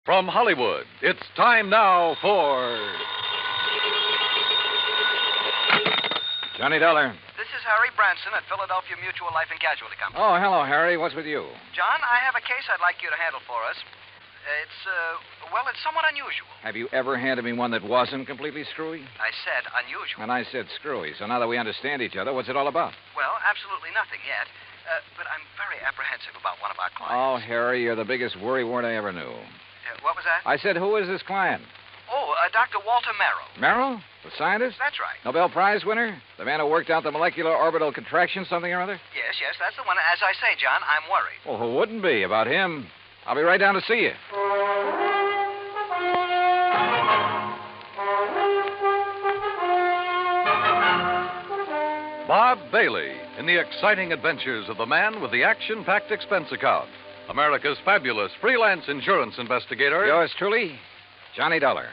From Hollywood, it's time now for... Johnny Dollar. This is Harry Branson at Philadelphia Mutual Life and Casualty Company. Oh, hello, Harry. What's with you? John, I have a case I'd like you to handle for us. It's somewhat unusual. Have you ever handed me one that wasn't completely screwy? I said unusual. And I said screwy. So now that we understand each other, what's it all about? Well, absolutely nothing yet. But I'm very apprehensive about one of our clients. Oh, Harry, you're the biggest worrywart I ever knew. What was that? I said, who is this client? Oh, Dr. Walter Merrill. Merrill? The scientist? That's right. Nobel Prize winner? The man who worked out the molecular orbital contraction something or other? Yes, that's the one. As I say, John, I'm worried. Well, who wouldn't be about him? I'll be right down to see you. Bob Bailey in the exciting adventures of the man with the action-packed expense account. America's fabulous freelance insurance investigator. Yours truly, Johnny Dollar.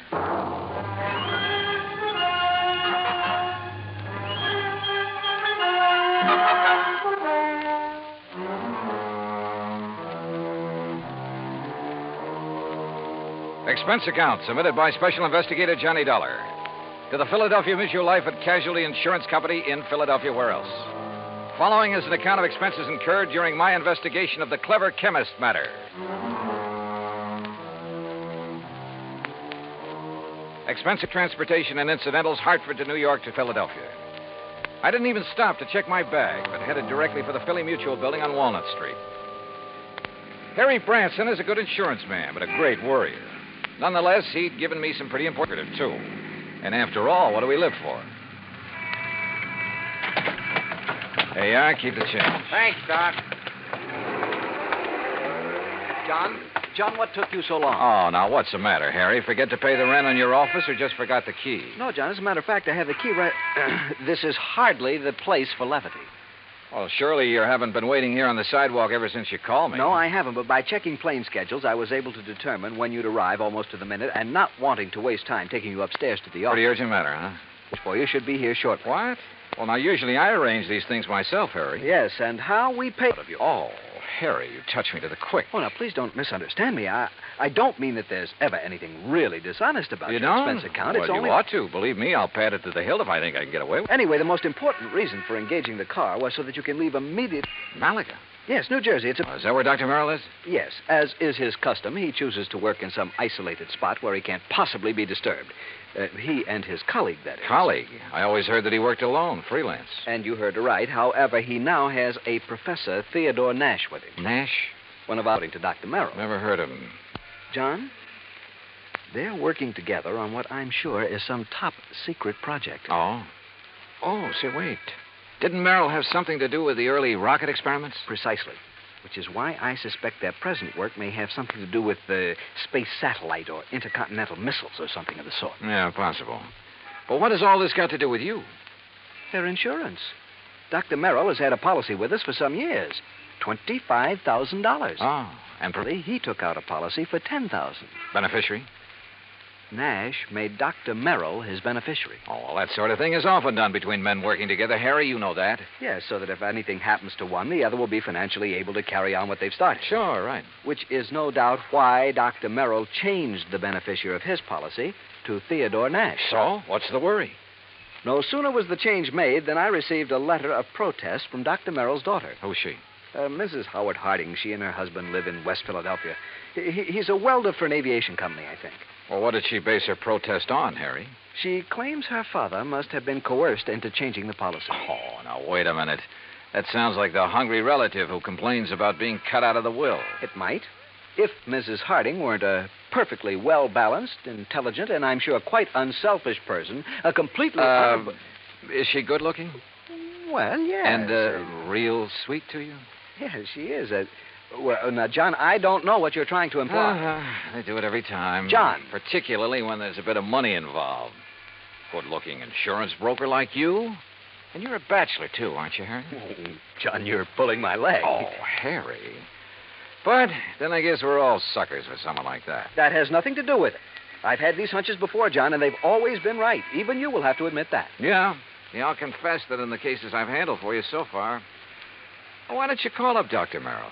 Expense account submitted by Special Investigator Johnny Dollar to the Philadelphia Mutual Life and Casualty Insurance Company in Philadelphia. Where else? Following is an account of expenses incurred during my investigation of the clever chemist matter. Expense of transportation and incidentals, Hartford to New York to Philadelphia. I didn't even stop to check my bag, but headed directly for the Philly Mutual building on Walnut Street. Harry Branson is a good insurance man, but a great worrier. Nonetheless, he'd given me some pretty important, too. And after all, what do we live for? There you are. Keep the change. Thanks, Doc. John, what took you so long? Oh, now, what's the matter, Harry? Forget to pay the rent on your office or just forgot the key? No, John, as a matter of fact, I have the key right... This is hardly the place for levity. Well, surely you haven't been waiting here on the sidewalk ever since you called me. No, I haven't, but by checking plane schedules, I was able to determine when you'd arrive almost to the minute, and not wanting to waste time taking you upstairs to the office. Pretty urgent matter, huh? Which for you should be here shortly. What? Well, now, usually I arrange these things myself, Harry. Yes, and how we pay of you. Oh, Harry, you touch me to the quick. Oh, now, please don't misunderstand me. I don't mean that there's ever anything really dishonest about you your don't? expense account. Well, It's only... you ought to. Believe me, I'll pad it to the hilt if I think I can get away with it. Anyway, the most important reason for engaging the car was so that you can leave immediate... Malaga? Yes, New Jersey. It's a... Is that where Dr. Merrill is? Yes. As is his custom, he chooses to work in some isolated spot where he can't possibly be disturbed. He and his colleague, that is. Colleague? I always heard that he worked alone, freelance. And you heard right. However, he now has a Professor Theodore Nash with him. Nash? One of according to Dr. Merrill. Never heard of him. John, they're working together on what I'm sure is some top-secret project. Oh? Oh, say, wait. Didn't Merrill have something to do with the early rocket experiments? Precisely. Which is why I suspect their present work may have something to do with the space satellite or intercontinental missiles or something of the sort. Yeah, possible. But what has all this got to do with you? Their insurance. Dr. Merrill has had a policy with us for some years. $25,000. Oh, and he took out a policy for $10,000. Beneficiary? Nash made Dr. Merrill his beneficiary. Oh, well, that sort of thing is often done between men working together. Harry, you know that. Yes, so that if anything happens to one, the other will be financially able to carry on what they've started. Sure, right. Which is no doubt why Dr. Merrill changed the beneficiary of his policy to Theodore Nash. So, what's the worry? No sooner was the change made than I received a letter of protest from Dr. Merrill's daughter. Who's she? Mrs. Howard Harding. She and her husband live in West Philadelphia. He's a welder for an aviation company, I think. Well, what did she base her protest on, Harry? She claims her father must have been coerced into changing the policy. Oh, now, wait a minute. That sounds like the hungry relative who complains about being cut out of the will. It might. If Mrs. Harding weren't a perfectly well-balanced, intelligent, and I'm sure quite unselfish person, a completely... Is she good-looking? Well, yes. And real sweet to you? Yes, she is. Well, now, John, I don't know what you're trying to imply. They do it every time. John. Particularly when there's a bit of money involved. Good-looking insurance broker like you. And you're a bachelor, too, aren't you, Harry? Oh, John, you're pulling my leg. Oh, Harry. But then I guess we're all suckers for someone like that. That has nothing to do with it. I've had these hunches before, John, and they've always been right. Even you will have to admit that. Yeah, I'll confess that in the cases I've handled for you so far. Why don't you call up Dr. Merrill?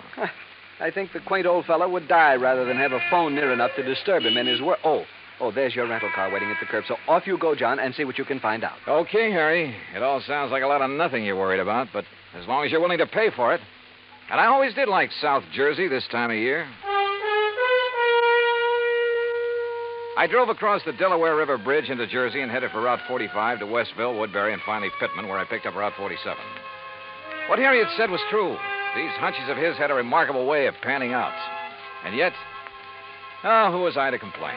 I think the quaint old fellow would die rather than have a phone near enough to disturb him in his work. Oh, there's your rental car waiting at the curb. So off you go, John, and see what you can find out. Okay, Harry. It all sounds like a lot of nothing you're worried about, but as long as you're willing to pay for it. And I always did like South Jersey this time of year. I drove across the Delaware River Bridge into Jersey and headed for Route 45 to Westville, Woodbury, and finally Pittman, where I picked up Route 47. What Harry had said was true. These hunches of his had a remarkable way of panning out. And yet, who was I to complain?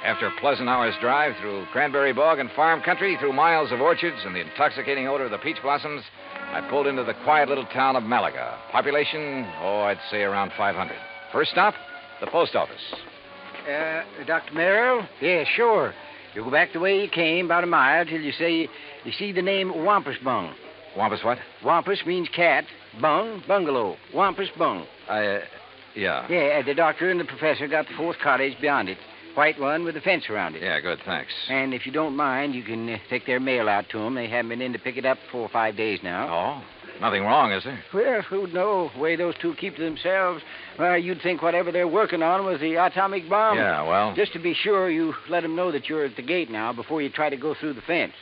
After a pleasant hour's drive through cranberry bog and farm country, through miles of orchards and the intoxicating odor of the peach blossoms, I pulled into the quiet little town of Malaga. Population, I'd say around 500. First stop, the post office. Dr. Merrill? Yeah, sure. You go back the way you came, about a mile, till you see the name Wampus Bung. Wampus what? Wampus means cat. Bung, bungalow. Wampus Bung. Yeah. Yeah, the doctor and the professor got the fourth cottage beyond it. White one with a fence around it. Yeah, good, thanks. And if you don't mind, you can take their mail out to them. They haven't been in to pick it up for 4 or 5 days now. Oh? Nothing wrong, is there? Well, who'd know? The way those two keep to themselves. Well, you'd think whatever they're working on was the atomic bomb. Yeah, well... Just to be sure, you let them know that you're at the gate now before you try to go through the fence.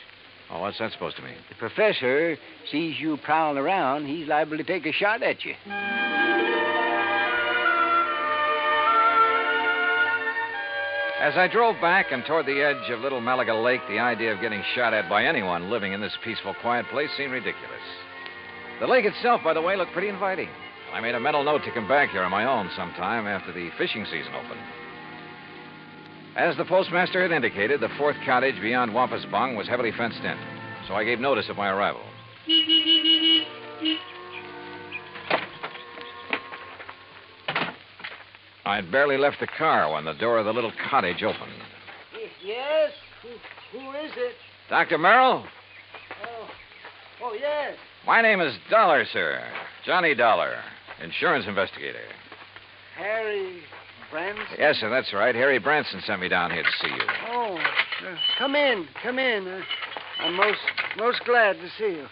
Oh, what's that supposed to mean? The professor sees you prowling around, he's liable to take a shot at you. As I drove back and toward the edge of Little Malaga Lake, the idea of getting shot at by anyone living in this peaceful, quiet place seemed ridiculous. The lake itself, by the way, looked pretty inviting. I made a mental note to come back here on my own sometime after the fishing season opened. As the postmaster had indicated, the fourth cottage beyond Wampus Bung was heavily fenced in, so I gave notice of my arrival. I'd barely left the car when the door of the little cottage opened. Yes? Who is it? Dr. Merrill? Oh, yes. My name is Dollar, sir. Johnny Dollar, insurance investigator. Harry Branson? Yes, sir, that's right. Harry Branson sent me down here to see you. Oh, come in. I'm most glad to see you.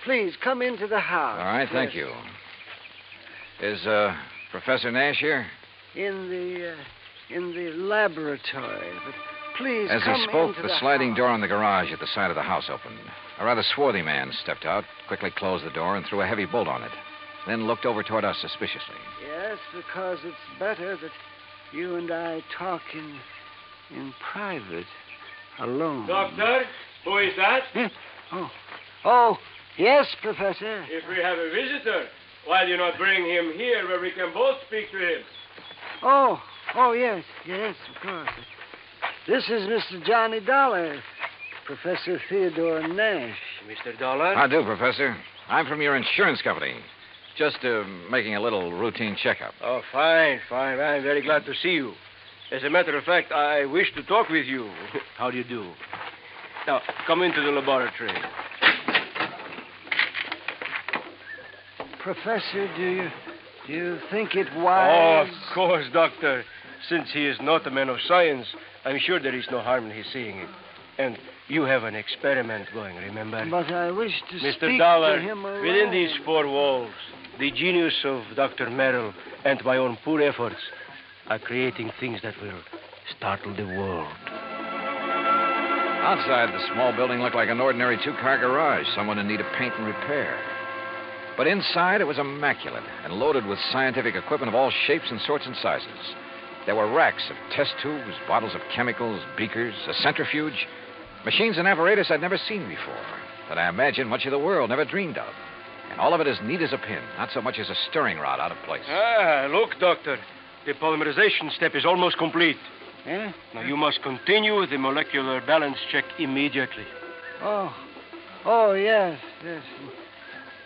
Please, come into the house. All right, thank you. Is, Professor Nash here? In the laboratory. But please, As come he spoke, into the sliding house. door on the garage at the side of the house opened. A rather swarthy man stepped out, quickly closed the door, and threw a heavy bolt on it. Then looked over toward us suspiciously. Yes, because it's better that you and I talk in private, alone. Doctor, who is that? Oh, yes, Professor. If we have a visitor, why do you not bring him here where we can both speak to him? Oh, yes, of course. This is Mr. Johnny Dollar, Professor Theodore Nash. Mr. Dollar? How do, Professor? I'm from your insurance company. Just making a little routine checkup. Oh, fine. I'm very glad to see you. As a matter of fact, I wish to talk with you. How do you do? Now, come into the laboratory. Professor, do you think it Oh, wise? of course, Doctor. Since he is not a man of science, I'm sure there is no harm in his seeing it. And you have an experiment going, remember? But I wish to Mr. speak Dollar, to him alone. within these four walls, the genius of Dr. Merrill and my own poor efforts are creating things that will startle the world. Outside, the small building looked like an ordinary two-car garage, someone in need of paint and repair. But inside, it was immaculate and loaded with scientific equipment of all shapes and sorts and sizes. There were racks of test tubes, bottles of chemicals, beakers, a centrifuge, machines and apparatus I'd never seen before, that I imagine much of the world never dreamed of. And all of it as neat as a pin, not so much as a stirring rod out of place. Look, Doctor. The polymerization step is almost complete. Eh? Now, you must continue the molecular balance check immediately. Oh, yes.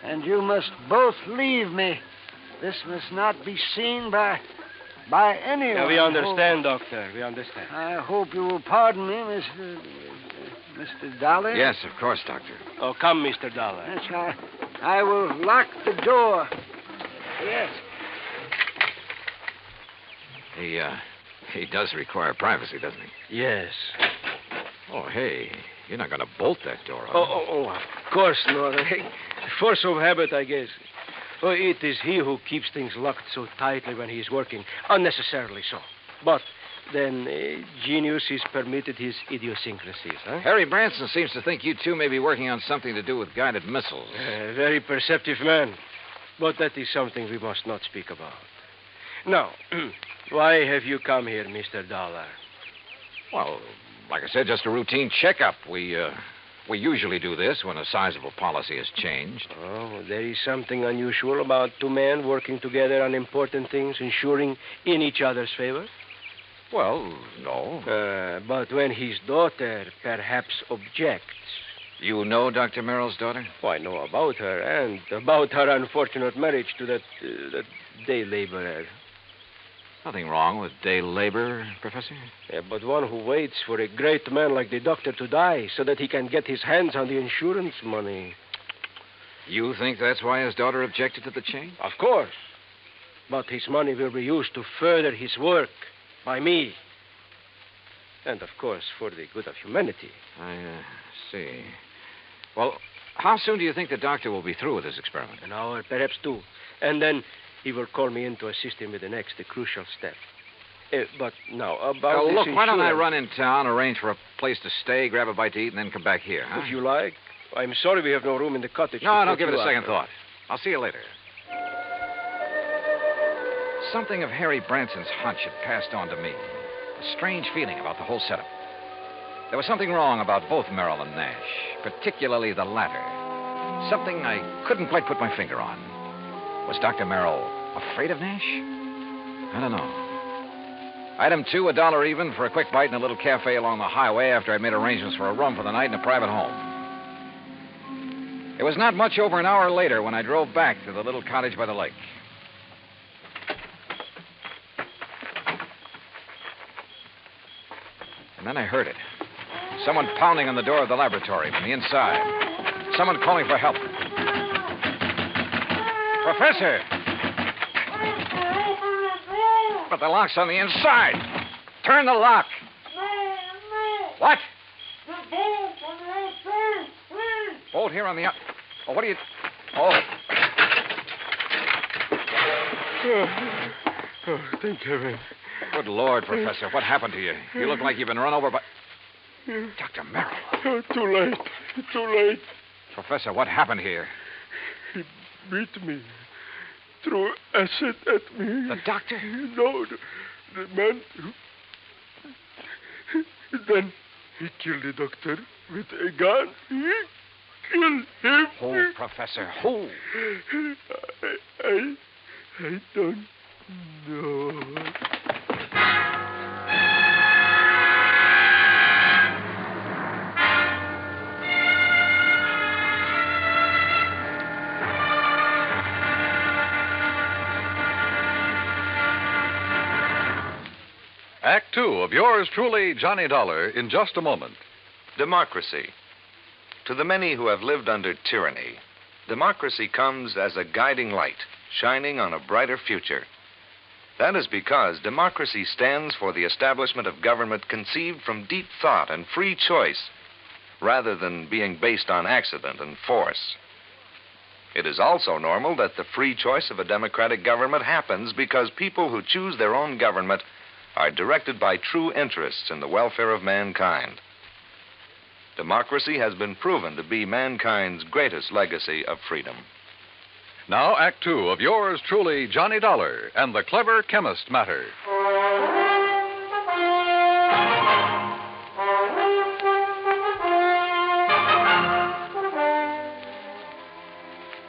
And you must both leave me. This must not be seen by anyone. Now, we understand, Doctor. We understand. I hope you will pardon me, Mr. Dollar. Yes, of course, Doctor. Oh, come, Mr. Dollar. Yes, I will lock the door. Yes. He does require privacy, doesn't he? Yes. Oh, hey, you're not going to bolt that door, are you? Oh, of course not. Force of habit, I guess. Oh, it is he who keeps things locked so tightly when he is working, unnecessarily so. But then genius is permitted his idiosyncrasies, huh? Harry Branson seems to think you two may be working on something to do with guided missiles. Very perceptive man. But that is something we must not speak about. Now, why have you come here, Mr. Dollar? Well, like I said, just a routine checkup. We usually do this when a sizable policy has changed. Oh, there is something unusual about two men working together on important things, ensuring in each other's favor? Well, no. But when his daughter perhaps objects. You know Dr. Merrill's daughter? Oh, I know about her and about her unfortunate marriage to that day laborer. Nothing wrong with day labor, Professor. Yeah, but one who waits for a great man like the doctor to die so that he can get his hands on the insurance money. You think that's why his daughter objected to the change? Of course. But his money will be used to further his work by me. And, of course, for the good of humanity. I see. Well, how soon do you think the doctor will be through with his experiment? An hour, perhaps two. And then he will call me in to assist him with the next, the crucial step. But now, about this look, why don't I insurance- run in town, arrange for a place to stay, grab a bite to eat, and then come back here, huh? If you like. I'm sorry we have no room in the cottage. No, to don't put give it you a up. second thought. I'll see you later. Something of Harry Branson's hunch had passed on to me. A strange feeling about the whole setup. There was something wrong about both Merrill and Nash, particularly the latter. Something I couldn't quite put my finger on. Was Dr. Merrill afraid of Nash? I don't know. Item 2, $1 even for a quick bite in a little cafe along the highway after I'd made arrangements for a room for the night in a private home. It was not much over an hour later when I drove back to the little cottage by the lake. And then I heard it. Someone pounding on the door of the laboratory from the inside. Someone calling for help. Professor! But the lock's on the inside. Turn the lock. What? Bolt here on the... Oh, what are you... Oh. Oh, thank heaven. Good Lord, Professor. What happened to you? You look like you've been run over by... Dr. Merrill. Oh, too late. Too late. Professor, what happened here? He beat me. Threw acid at me. The doctor? No, the man who... Then he killed the doctor with a gun. He killed him. Who, Professor? Who? I don't know. Act 2 of yours truly, Johnny Dollar, in just a moment. Democracy. To the many who have lived under tyranny, democracy comes as a guiding light, shining on a brighter future. That is because democracy stands for the establishment of government conceived from deep thought and free choice, rather than being based on accident and force. It is also normal that the free choice of a democratic government happens because people who choose their own government are directed by true interests in the welfare of mankind. Democracy has been proven to be mankind's greatest legacy of freedom. Now, Act 2 of yours truly, Johnny Dollar, and the clever chemist matter.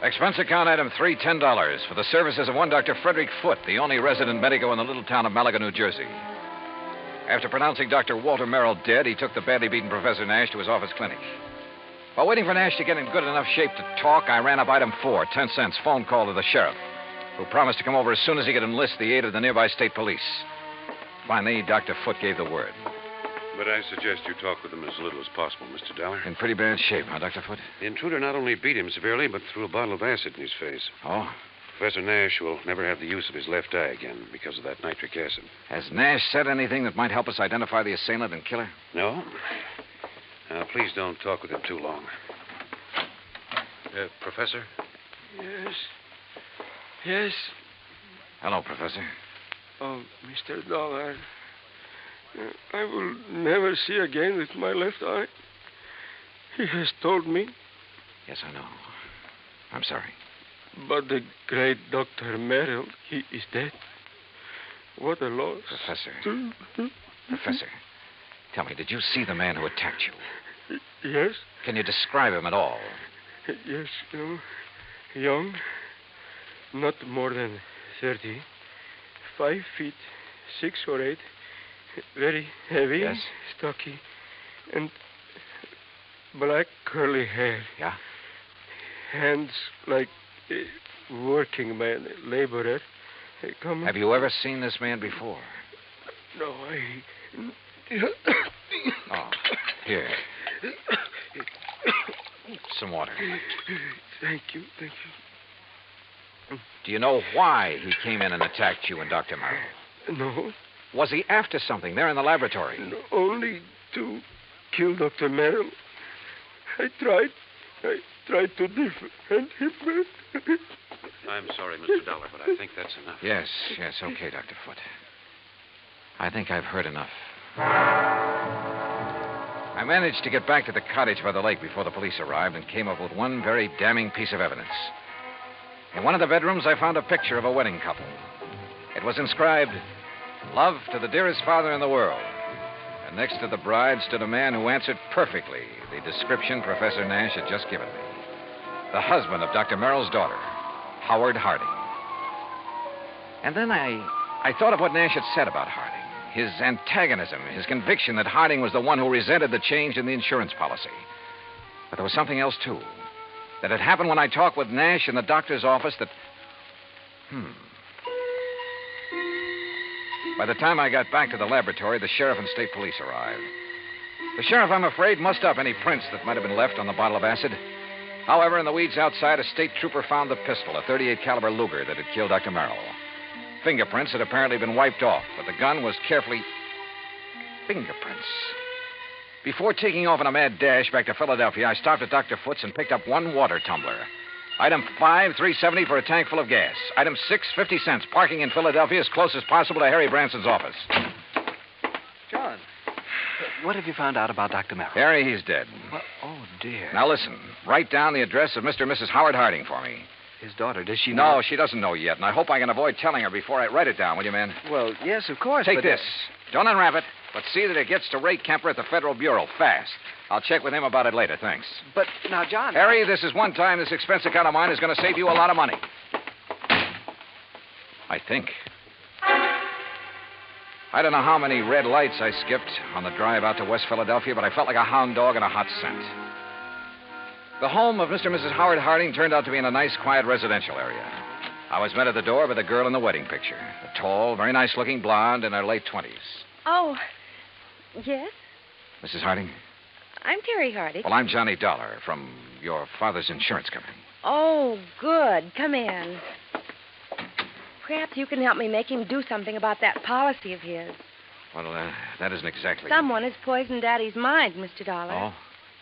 Expense account item 3, $10 for the services of one Dr. Frederick Foote, the only resident medico in the little town of Malaga, New Jersey. After pronouncing Dr. Walter Merrill dead, he took the badly beaten Professor Nash to his office clinic. While waiting for Nash to get in good enough shape to talk, I ran up item 4, 10 cents, phone call to the sheriff, who promised to come over as soon as he could enlist the aid of the nearby state police. Finally, Dr. Foote gave the word. But I suggest you talk with him as little as possible, Mr. Dollar. In pretty bad shape, huh, Dr. Foote? The intruder not only beat him severely, but threw a bottle of acid in his face. Oh? Professor Nash will never have the use of his left eye again because of that nitric acid. Has Nash said anything that might help us identify the assailant and killer? No? Now, please don't talk with him too long. Professor? Yes? Yes. Hello, Professor. Oh, Mr. Dollar. I will never see again with my left eye. He has told me. Yes, I know. I'm sorry. But the great Dr. Merrill, he is dead. What a loss. Professor. Professor, tell me, did you see the man who attacked you? Yes. Can you describe him at all? Yes, young, not more than 30, 5 feet, 6 or 8, very heavy, Yes. stocky, and black curly hair. Yeah? Hands like a working man, laborer. Come. Have you ever seen this man before? No, Oh, here. Some water. Thank you. Do you know why he came in and attacked you and Dr. Merrill? No, Was he after something there in the laboratory? no, only to kill Dr. Merrill. I tried to defend him. I'm sorry, Mr. Dollar, but I think that's enough. Yes, okay, Dr. Foote. I think I've heard enough. I managed to get back to the cottage by the lake before the police arrived and came up with one very damning piece of evidence. In one of the bedrooms, I found a picture of a wedding couple. It was inscribed, "Love to the dearest father in the world." And next to the bride stood a man who answered perfectly the description Professor Nash had just given me. The husband of Dr. Merrill's daughter, Howard Harding. And then I thought of what Nash had said about Harding. His antagonism, his conviction that Harding was the one who resented the change in the insurance policy. But there was something else, too. That had happened when I talked with Nash in the doctor's office that... By the time I got back to the laboratory, the sheriff and state police arrived. The sheriff, I'm afraid, mussed up any prints that might have been left on the bottle of acid. However, in the weeds outside, a state trooper found the pistol, a .38 caliber Luger that had killed Dr. Merrill. Fingerprints had apparently been wiped off, but the gun was carefully... Fingerprints. Before taking off on a mad dash back to Philadelphia, I stopped at Dr. Foote's and picked up one water tumbler. Item 5, $3.70 for a tank full of gas. Item 6, 50 cents. Parking in Philadelphia as close as possible to Harry Branson's office. John, what have you found out about Dr. Merrill? Harry, he's dead. Well, oh, dear. Now listen, write down the address of Mr. and Mrs. Howard Harding for me. His daughter, does she know? No, she doesn't know yet, and I hope I can avoid telling her before I write it down, will you, man? Well, yes, of course. Take but, this. Don't unwrap it, but see that it gets to Ray Kemper at the Federal Bureau fast. I'll check with him about it later, thanks. But now, John... Harry, this is one time this expense account of mine is going to save you a lot of money. I think. I don't know how many red lights I skipped on the drive out to West Philadelphia, but I felt like a hound dog in a hot scent. The home of Mr. and Mrs. Howard Harding turned out to be in a nice, quiet residential area. I was met at the door by the girl in the wedding picture, a tall, very nice-looking blonde in her late 20s. Oh, yes? Mrs. Harding? I'm Terry Harding. Well, I'm Johnny Dollar from your father's insurance company. Oh, good. Come in. Perhaps you can help me make him do something about that policy of his. Well, that isn't exactly... Someone has poisoned Daddy's mind, Mr. Dollar. Oh?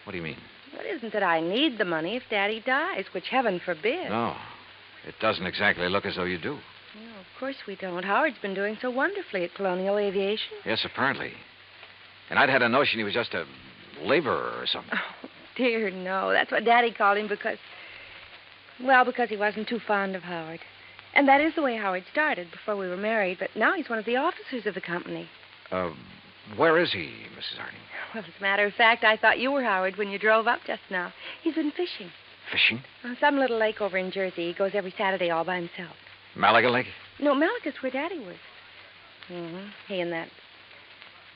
What do you mean? Well, it isn't that I need the money if Daddy dies, which heaven forbid. No. It doesn't exactly look as though you do. No, of course we don't. Howard's been doing so wonderfully at Colonial Aviation. Yes, apparently. And I'd had a notion he was just a laborer or something. Oh, dear, no. That's what Daddy called him because he wasn't too fond of Howard. And that is the way Howard started before we were married, but now he's one of the officers of the company. Where is he, Mrs. Harding? Well, as a matter of fact, I thought you were Howard when you drove up just now. He's been fishing. Fishing? On some little lake over in Jersey. He goes every Saturday all by himself. Malaga Lake? No, Malaga's where Daddy was. Mm-hmm. He and that.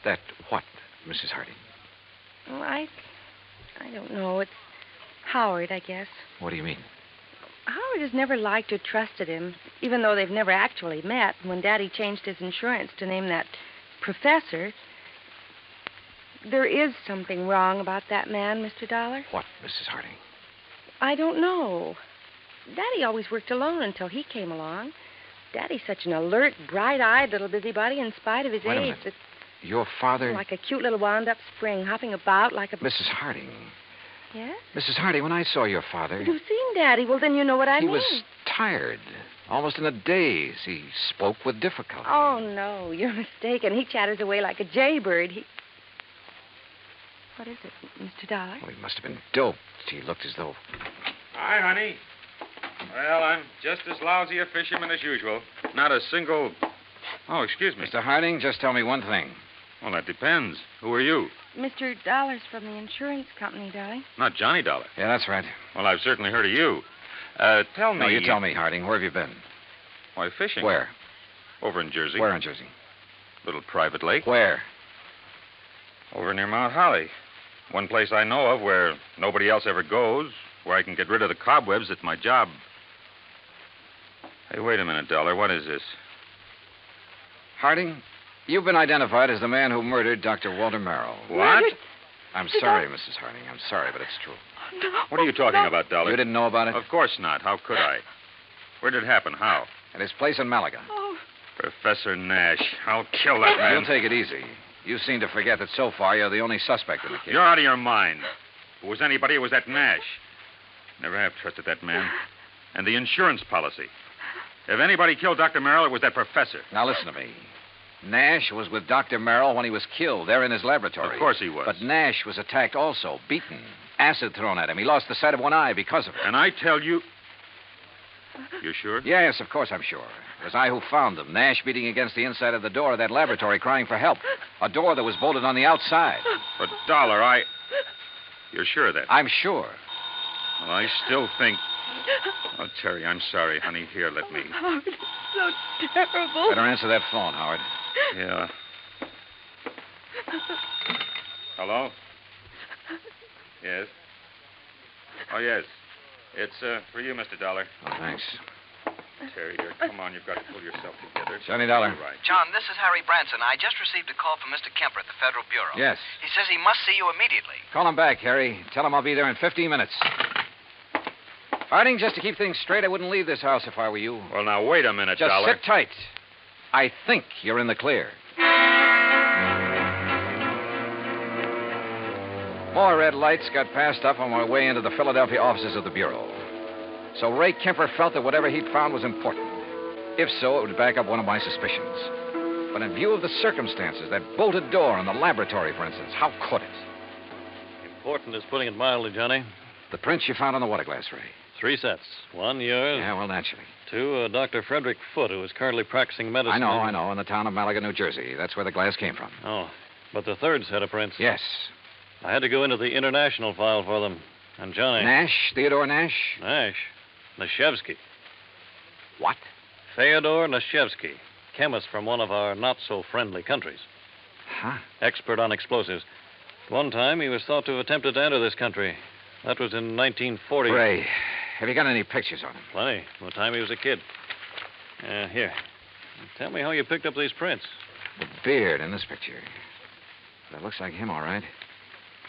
That what, Mrs. Harding? Well, I don't know. It's Howard, I guess. What do you mean? Howard has never liked or trusted him, even though they've never actually met. When Daddy changed his insurance to name that professor, there is something wrong about that man, Mr. Dollar. What, Mrs. Harding? I don't know. Daddy always worked alone until he came along. Daddy's such an alert, bright-eyed little busybody in spite of his Wait a age. minute. Your father... Like a cute little wound-up spring, hopping about like a... Mrs. Harding. Yes? Mrs. Harding, when I saw your father... You've seen Daddy. Well, then you know what I mean. He was tired. Almost in a daze. He spoke with difficulty. Oh, no, you're mistaken. He chatters away like a jaybird. What is it, Mr. Dollar? Well, he must have been doped. He looked as though... Hi, honey. Well, I'm just as lousy a fisherman as usual. Not a single... Oh, excuse me. Mr. Harding, just tell me one thing. Well, that depends. Who are you? Mr. Dollar's from the insurance company, darling. Not Johnny Dollar. Yeah, that's right. Well, I've certainly heard of you. Tell me... No, you tell me, Harding. Where have you been? Why, fishing. Where? Over in Jersey. Where in Jersey? Little private lake. Where? Over near Mount Holly. One place I know of where nobody else ever goes, where I can get rid of the cobwebs at my job. Hey, wait a minute, Dollar. What is this? Harding, you've been identified as the man who murdered Dr. Walter Merrill. What? I'm sorry, Mrs. Harding. I'm sorry, but it's true. What are you talking about, Dollar? You didn't know about it? Of course not. How could I? Where did it happen? How? At his place in Malaga. Oh, Professor Nash. I'll kill that man. You'll take it easy. You seem to forget that so far you're the only suspect in the case. You're out of your mind. If it was anybody, it was that Nash. Never have trusted that man. And the insurance policy. If anybody killed Dr. Merrill, it was that professor. Now, listen to me. Nash was with Dr. Merrill when he was killed there in his laboratory. Of course he was. But Nash was attacked also, beaten, acid thrown at him. He lost the sight of one eye because of it. And I tell you... You sure? Yes, of course I'm sure. It was I who found them. Nash beating against the inside of the door of that laboratory crying for help. A door that was bolted on the outside. But, Dollar, You're sure of that? I'm sure. Well, I still think... Oh, Terry, I'm sorry, honey. Here, let me... Howard, it's so terrible. Better answer that phone, Howard. Yeah. Hello? Yes? Oh, yes. It's for you, Mr. Dollar. Oh, thanks. Terry, dear, come on. You've got to pull yourself together. Johnny Dollar. Right. John, this is Harry Branson. I just received a call from Mr. Kemper at the Federal Bureau. Yes. He says he must see you immediately. Call him back, Harry. Tell him I'll be there in 15 minutes. Harding, just to keep things straight, I wouldn't leave this house if I were you. Well, now, wait a minute, Just Dollar. sit tight. I think you're in the clear. More red lights got passed up on my way into the Philadelphia offices of the Bureau. So Ray Kemper felt that whatever he'd found was important. If so, it would back up one of my suspicions. But in view of the circumstances, that bolted door in the laboratory, for instance, how could it? Important is putting it mildly, Johnny. The prints you found on the water glass, Ray. 3 sets. 1, yours. Yeah, well, naturally. 2, Dr. Frederick Foote, who is currently practicing medicine. I know, in the town of Malaga, New Jersey. That's where the glass came from. Oh, but the 3rd set of prints. Yes. I had to go into the international file for them. And Johnny... Nash? Theodore Nash? Nash. Nashevsky. What? Theodore Nashevsky. Chemist from one of our not-so-friendly countries. Huh? Expert on explosives. At one time, he was thought to have attempted to enter this country. That was in 1940. Ray, have you got any pictures on him? Plenty. From the time he was a kid. Here. Tell me how you picked up these prints. The beard in this picture. That looks like him, all right.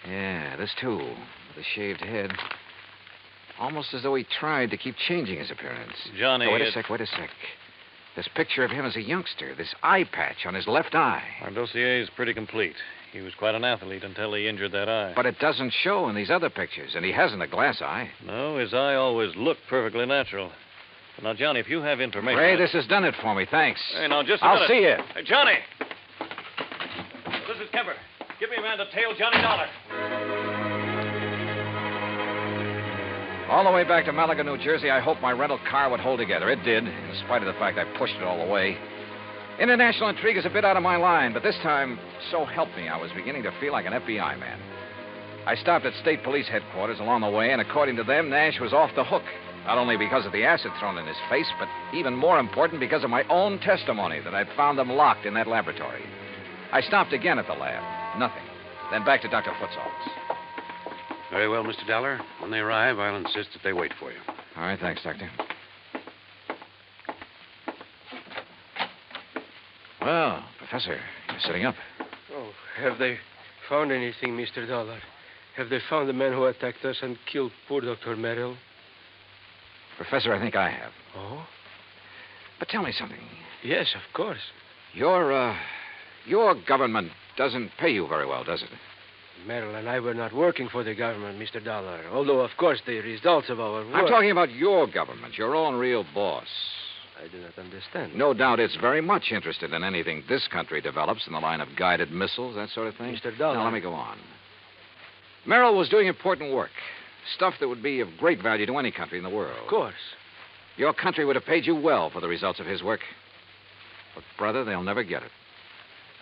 Yeah, this too, with a shaved head. Almost as though he tried to keep changing his appearance. Johnny... Oh, wait a sec. This picture of him as a youngster, this eye patch on his left eye. Our dossier is pretty complete. He was quite an athlete until he injured that eye. But it doesn't show in these other pictures, and he hasn't a glass eye. No, his eye always looked perfectly natural. Now, Johnny, if you have information... Ray, this has done it for me, thanks. Hey, now, just a I'll minute. see you. Hey, Johnny! This is Kemper. Give me a man to tail Johnny Dollar. All the way back to Malaga, New Jersey, I hoped my rental car would hold together. It did, in spite of the fact I pushed it all the way. International intrigue is a bit out of my line, but this time, so help me, I was beginning to feel like an FBI man. I stopped at state police headquarters along the way, and according to them, Nash was off the hook. Not only because of the acid thrown in his face, but even more important, because of my own testimony that I'd found them locked in that laboratory. I stopped again at the lab. Nothing. Then back to Dr. Foote's office. Very well, Mr. Dollar. When they arrive, I'll insist that they wait for you. All right, thanks, Doctor. Well, Professor, you're sitting up. Oh, have they found anything, Mr. Dollar? Have they found the man who attacked us and killed poor Dr. Merrill? Professor, I think I have. Oh? But tell me something. Yes, of course. Your government doesn't pay you very well, does it? Merrill and I were not working for the government, Mr. Dollar. Although, of course, the results of our work... I'm talking about your government, your own real boss. I do not understand. No doubt it's very much interested in anything this country develops in the line of guided missiles, that sort of thing. Mr. Dollar. Now, let me go on. Merrill was doing important work. Stuff that would be of great value to any country in the world. Of course. Your country would have paid you well for the results of his work. But, brother, they'll never get it.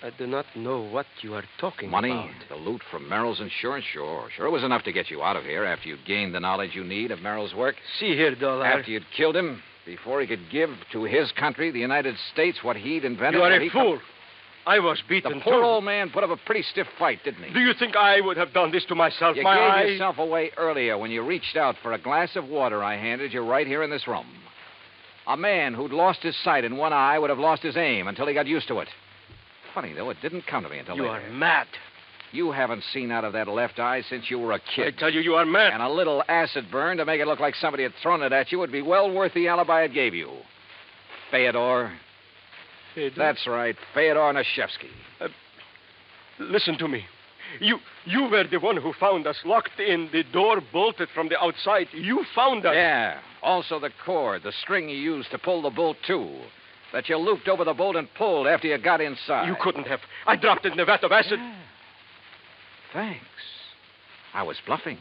I do not know what you are talking Money, about. the loot from Merrill's insurance, sure. Sure, it was enough to get you out of here after you'd gained the knowledge you need of Merrill's work. See here, Dollar. After you'd killed him, before he could give to his country, the United States, what he'd invented. You are what a he fool. I was beaten, The poor too. old man put up a pretty stiff fight, didn't he? Do you think I would have done this to myself? You My gave eye... yourself away earlier when you reached out for a glass of water I handed you right here in this room. A man who'd lost his sight in one eye would have lost his aim until he got used to it. Funny, though, it didn't come to me until You later. are mad. You haven't seen out of that left eye since you were a kid. I tell you, you are mad. And a little acid burn to make it look like somebody had thrown it at you would be well worth the alibi it gave you. Fyodor. That's right, Fyodor Nashevsky. Listen to me. You were the one who found us locked in, the door bolted from the outside. You found us. Yeah. Also the cord, the string you used to pull the bolt to. That you looped over the bolt and pulled after you got inside. You couldn't have. I dropped it in the vat of acid. Yeah. Thanks. I was bluffing.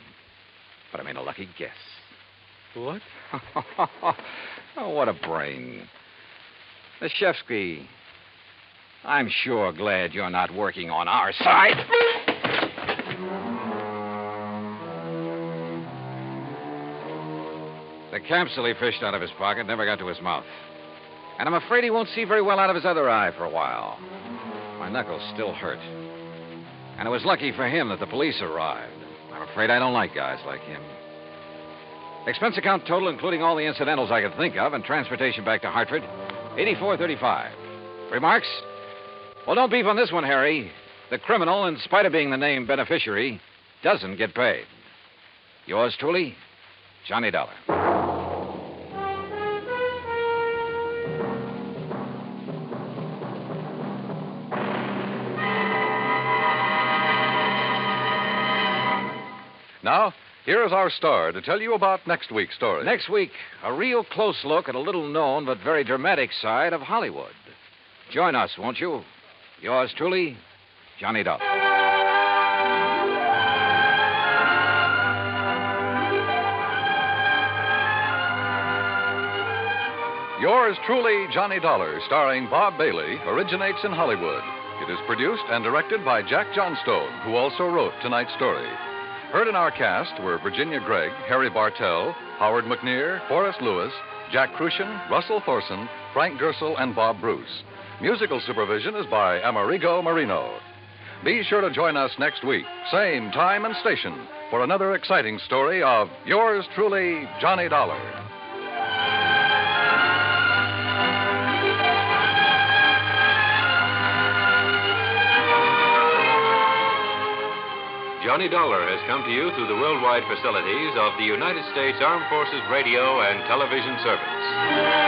But I made a lucky guess. What? Oh, what a brain. Nashevsky, I'm sure glad you're not working on our side. The capsule he fished out of his pocket never got to his mouth. And I'm afraid he won't see very well out of his other eye for a while. My knuckles still hurt. And it was lucky for him that the police arrived. I'm afraid I don't like guys like him. Expense account total, including all the incidentals I could think of, and transportation back to Hartford, $84.35. Remarks? Well, don't beef on this one, Harry. The criminal, in spite of being the named beneficiary, doesn't get paid. Yours truly, Johnny Dollar. Now, here is our star to tell you about next week's story. Next week, a real close look at a little-known but very dramatic side of Hollywood. Join us, won't you? Yours truly, Johnny Dollar. Yours truly, Johnny Dollar, starring Bob Bailey, originates in Hollywood. It is produced and directed by Jack Johnstone, who also wrote tonight's story. Heard in our cast were Virginia Gregg, Harry Bartell, Howard McNear, Forrest Lewis, Jack Crucian, Russell Thorson, Frank Gersel, and Bob Bruce. Musical supervision is by Amerigo Marino. Be sure to join us next week, same time and station, for another exciting story of yours truly, Johnny Dollar. Johnny Dollar has come to you through the worldwide facilities of the United States Armed Forces Radio and Television Service.